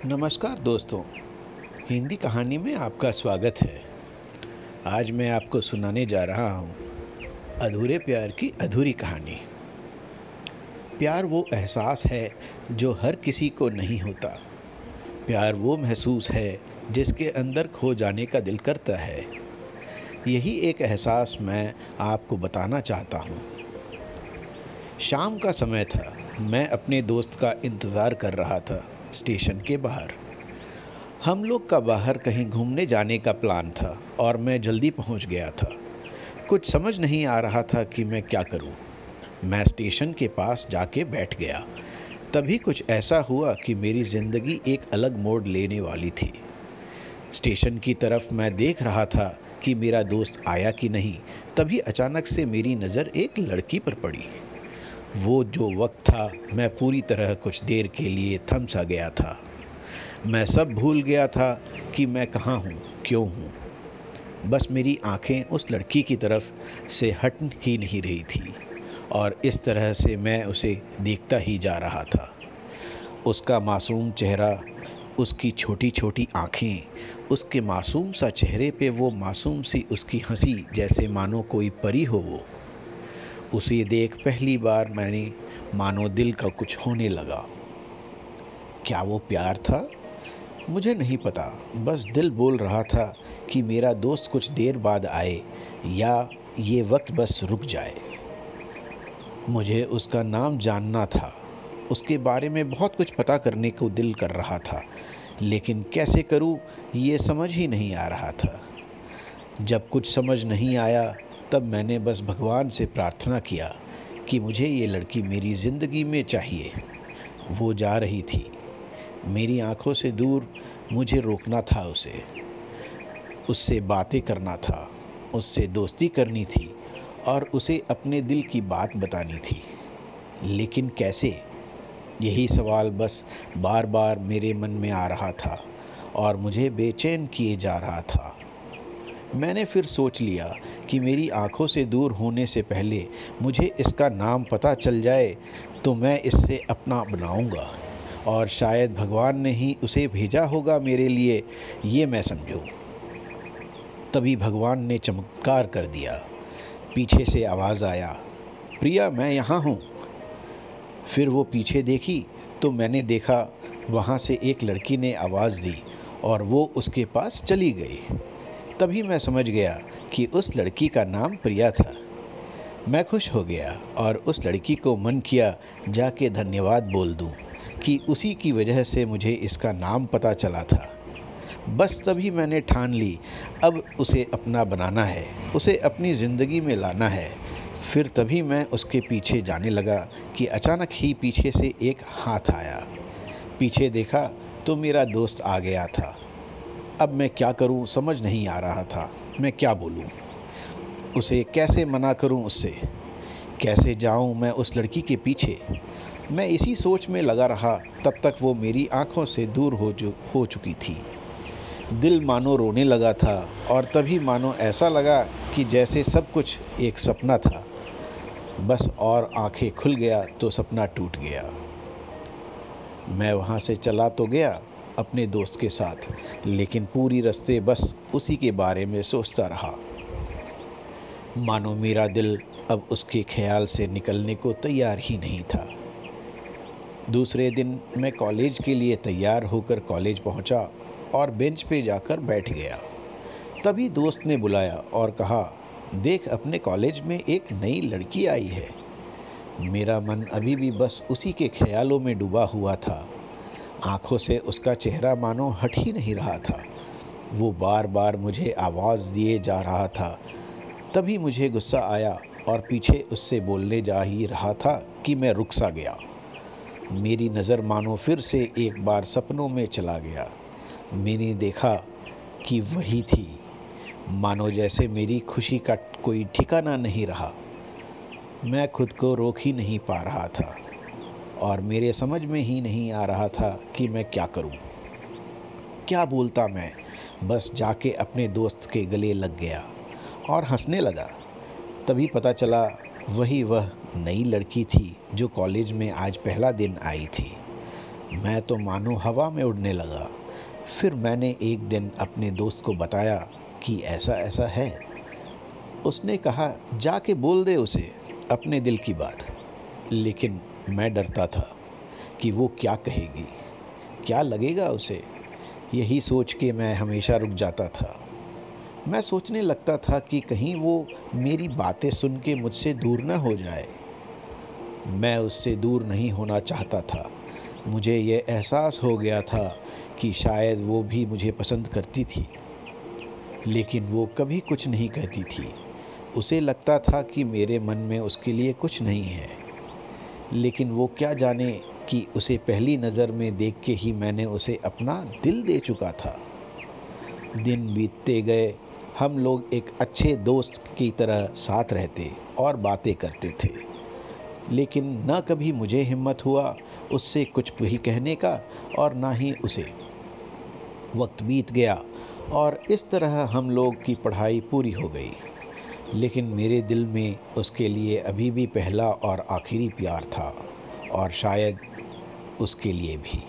नमस्कार दोस्तों। हिंदी कहानी में आपका स्वागत है। आज मैं आपको सुनाने जा रहा हूँ अधूरे प्यार की अधूरी कहानी। प्यार वो एहसास है जो हर किसी को नहीं होता। प्यार वो महसूस है जिसके अंदर खो जाने का दिल करता है। यही एक एहसास मैं आपको बताना चाहता हूँ। शाम का समय था। मैं अपने दोस्त का इंतज़ार कर रहा था स्टेशन के बाहर। हम लोग का बाहर कहीं घूमने जाने का प्लान था और मैं जल्दी पहुंच गया था। कुछ समझ नहीं आ रहा था कि मैं क्या करूं। मैं स्टेशन के पास जाके बैठ गया। तभी कुछ ऐसा हुआ कि मेरी ज़िंदगी एक अलग मोड़ लेने वाली थी। स्टेशन की तरफ मैं देख रहा था कि मेरा दोस्त आया कि नहीं। तभी अचानक से मेरी नज़र एक लड़की पर पड़ी। वो जो वक्त था, मैं पूरी तरह कुछ देर के लिए थम सा गया था। मैं सब भूल गया था कि मैं कहाँ हूँ, क्यों हूँ। बस मेरी आंखें उस लड़की की तरफ से हट ही नहीं रही थी और इस तरह से मैं उसे देखता ही जा रहा था। उसका मासूम चेहरा, उसकी छोटी छोटी आँखें, उसके मासूम सा चेहरे पे वो मासूम सी उसकी हंसी, जैसे मानो कोई परी हो वो। उसे देख पहली बार मैंने मानो दिल का कुछ होने लगा। क्या वो प्यार था? मुझे नहीं पता। बस दिल बोल रहा था कि मेरा दोस्त कुछ देर बाद आए या ये वक्त बस रुक जाए। मुझे उसका नाम जानना था। उसके बारे में बहुत कुछ पता करने को दिल कर रहा था, लेकिन कैसे करूं ये समझ ही नहीं आ रहा था। जब कुछ समझ नहीं आया तब मैंने बस भगवान से प्रार्थना किया कि मुझे ये लड़की मेरी ज़िंदगी में चाहिए। वो जा रही थी मेरी आंखों से दूर। मुझे रोकना था उसे, उससे बातें करना था, उससे दोस्ती करनी थी और उसे अपने दिल की बात बतानी थी। लेकिन कैसे? यही सवाल बस बार बार मेरे मन में आ रहा था और मुझे बेचैन किए जा रहा था। मैंने फिर सोच लिया कि मेरी आंखों से दूर होने से पहले मुझे इसका नाम पता चल जाए तो मैं इससे अपना बनाऊंगा और शायद भगवान ने ही उसे भेजा होगा मेरे लिए, ये मैं समझूं। तभी भगवान ने चमत्कार कर दिया। पीछे से आवाज़ आया, प्रिया मैं यहाँ हूँ। फिर वो पीछे देखी तो मैंने देखा वहाँ से एक लड़की ने आवाज़ दी और वो उसके पास चली गई। तभी मैं समझ गया कि उस लड़की का नाम प्रिया था। मैं खुश हो गया और उस लड़की को मन किया जाके धन्यवाद बोल दूं कि उसी की वजह से मुझे इसका नाम पता चला था। बस तभी मैंने ठान ली, अब उसे अपना बनाना है, उसे अपनी ज़िंदगी में लाना है। फिर तभी मैं उसके पीछे जाने लगा कि अचानक ही पीछे से एक हाथ आया। पीछे देखा तो मेरा दोस्त आ गया था। अब मैं क्या करूं समझ नहीं आ रहा था। मैं क्या बोलूं, उसे कैसे मना करूं, उससे कैसे जाऊं मैं उस लड़की के पीछे। मैं इसी सोच में लगा रहा। तब तक वो मेरी आंखों से दूर हो चुकी थी। दिल मानो रोने लगा था और तभी मानो ऐसा लगा कि जैसे सब कुछ एक सपना था। बस और आंखें खुल गया तो सपना टूट गया। मैं वहाँ से चला तो गया अपने दोस्त के साथ, लेकिन पूरी रास्ते बस उसी के बारे में सोचता रहा। मानो मेरा दिल अब उसके ख्याल से निकलने को तैयार ही नहीं था। दूसरे दिन मैं कॉलेज के लिए तैयार होकर कॉलेज पहुंचा और बेंच पे जाकर बैठ गया। तभी दोस्त ने बुलाया और कहा, देख अपने कॉलेज में एक नई लड़की आई है। मेरा मन अभी भी बस उसी के ख्यालों में डूबा हुआ था। आंखों से उसका चेहरा मानो हट ही नहीं रहा था। वो बार बार मुझे आवाज़ दिए जा रहा था। तभी मुझे गुस्सा आया और पीछे उससे बोलने जा ही रहा था कि मैं रुक सा गया। मेरी नज़र मानो फिर से एक बार सपनों में चला गया। मैंने देखा कि वही थी। मानो जैसे मेरी खुशी का कोई ठिकाना नहीं रहा। मैं खुद को रोक ही नहीं पा रहा था और मेरे समझ में ही नहीं आ रहा था कि मैं क्या करूं। क्या बोलता मैं? बस जाके अपने दोस्त के गले लग गया और हंसने लगा। तभी पता चला वही वह नई लड़की थी जो कॉलेज में आज पहला दिन आई थी। मैं तो मानो हवा में उड़ने लगा। फिर मैंने एक दिन अपने दोस्त को बताया कि ऐसा ऐसा है। उसने कहा, जाके बोल दे उसे अपने दिल की बात। लेकिन मैं डरता था कि वो क्या कहेगी, क्या लगेगा उसे। यही सोच के मैं हमेशा रुक जाता था। मैं सोचने लगता था कि कहीं वो मेरी बातें सुन के मुझसे दूर न हो जाए। मैं उससे दूर नहीं होना चाहता था। मुझे ये एहसास हो गया था कि शायद वो भी मुझे पसंद करती थी, लेकिन वो कभी कुछ नहीं कहती थी। उसे लगता था कि मेरे मन में उसके लिए कुछ नहीं है, लेकिन वो क्या जाने कि उसे पहली नज़र में देख के ही मैंने उसे अपना दिल दे चुका था। दिन बीतते गए, हम लोग एक अच्छे दोस्त की तरह साथ रहते और बातें करते थे, लेकिन न कभी मुझे हिम्मत हुआ उससे कुछ भी कहने का और ना ही उसे। वक्त बीत गया और इस तरह हम लोग की पढ़ाई पूरी हो गई, लेकिन मेरे दिल में उसके लिए अभी भी पहला और आखिरी प्यार था, और शायद उसके लिए भी।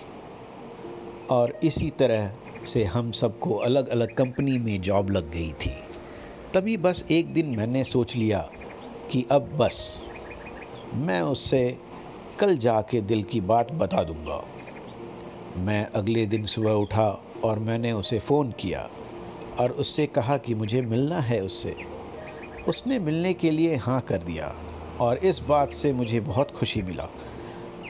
और इसी तरह से हम सबको अलग अलग कंपनी में जॉब लग गई थी। तभी बस एक दिन मैंने सोच लिया कि अब बस, मैं उससे कल जाके दिल की बात बता दूंगा। मैं अगले दिन सुबह उठा और मैंने उसे फ़ोन किया और उससे कहा कि मुझे मिलना है उससे। उसने मिलने के लिए हाँ कर दिया और इस बात से मुझे बहुत खुशी मिला।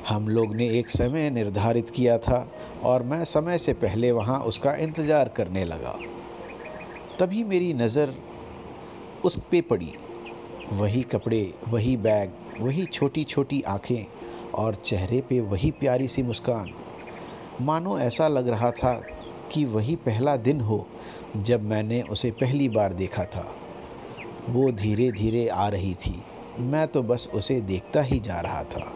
हम लोग ने एक समय निर्धारित किया था और मैं समय से पहले वहाँ उसका इंतज़ार करने लगा। तभी मेरी नज़र उस पे पड़ी। वही कपड़े, वही बैग, वही छोटी छोटी आँखें और चेहरे पे वही प्यारी सी मुस्कान। मानो ऐसा लग रहा था कि वही पहला दिन हो जब मैंने उसे पहली बार देखा था। वो धीरे धीरे आ रही थी। मैं तो बस उसे देखता ही जा रहा था।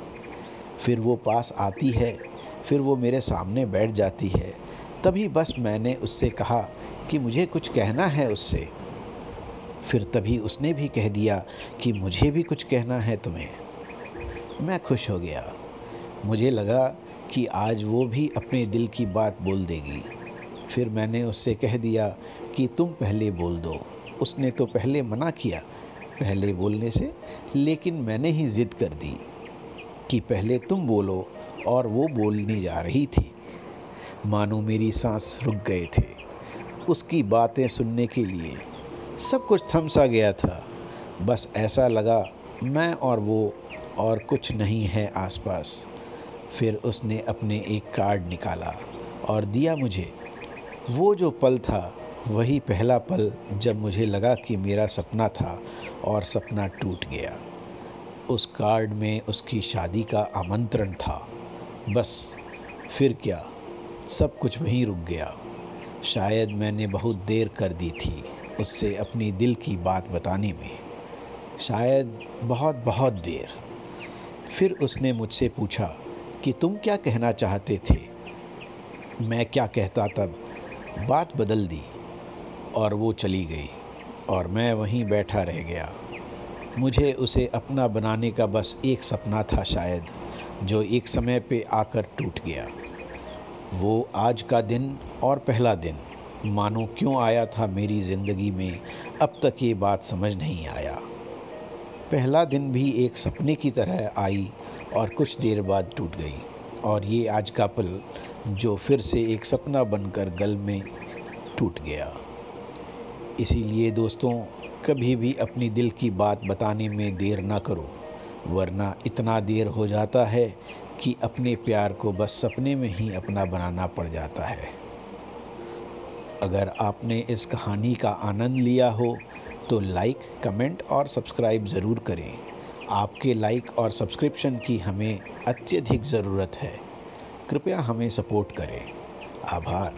फिर वो पास आती है, फिर वो मेरे सामने बैठ जाती है। तभी बस मैंने उससे कहा कि मुझे कुछ कहना है उससे। फिर तभी उसने भी कह दिया कि मुझे भी कुछ कहना है तुम्हें। मैं खुश हो गया। मुझे लगा कि आज वो भी अपने दिल की बात बोल देगी। फिर मैंने उससे कह दिया कि तुम पहले बोल दो। उसने तो पहले मना किया पहले बोलने से, लेकिन मैंने ही ज़िद कर दी कि पहले तुम बोलो, और वो बोलने जा रही थी। मानो मेरी सांस रुक गए थे उसकी बातें सुनने के लिए। सब कुछ थम सा गया था। बस ऐसा लगा मैं और वो और कुछ नहीं है आसपास। फिर उसने अपने एक कार्ड निकाला और दिया मुझे। वो जो पल था वही पहला पल जब मुझे लगा कि मेरा सपना था और सपना टूट गया। उस कार्ड में उसकी शादी का आमंत्रण था। बस फिर क्या, सब कुछ वहीं रुक गया। शायद मैंने बहुत देर कर दी थी उससे अपनी दिल की बात बताने में, शायद बहुत बहुत देर। फिर उसने मुझसे पूछा कि तुम क्या कहना चाहते थे। मैं क्या कहता तब। बात बदल दी और वो चली गई और मैं वहीं बैठा रह गया। मुझे उसे अपना बनाने का बस एक सपना था शायद, जो एक समय पे आकर टूट गया। वो आज का दिन और पहला दिन मानो क्यों आया था मेरी ज़िंदगी में, अब तक ये बात समझ नहीं आया। पहला दिन भी एक सपने की तरह आई और कुछ देर बाद टूट गई, और ये आज का पल जो फिर से एक सपना बनकर गल में टूट गया। इसीलिए दोस्तों, कभी भी अपनी दिल की बात बताने में देर ना करो, वरना इतना देर हो जाता है कि अपने प्यार को बस सपने में ही अपना बनाना पड़ जाता है। अगर आपने इस कहानी का आनंद लिया हो तो लाइक, कमेंट और सब्सक्राइब ज़रूर करें। आपके लाइक और सब्सक्रिप्शन की हमें अत्यधिक ज़रूरत है। कृपया हमें सपोर्ट करें। आभार।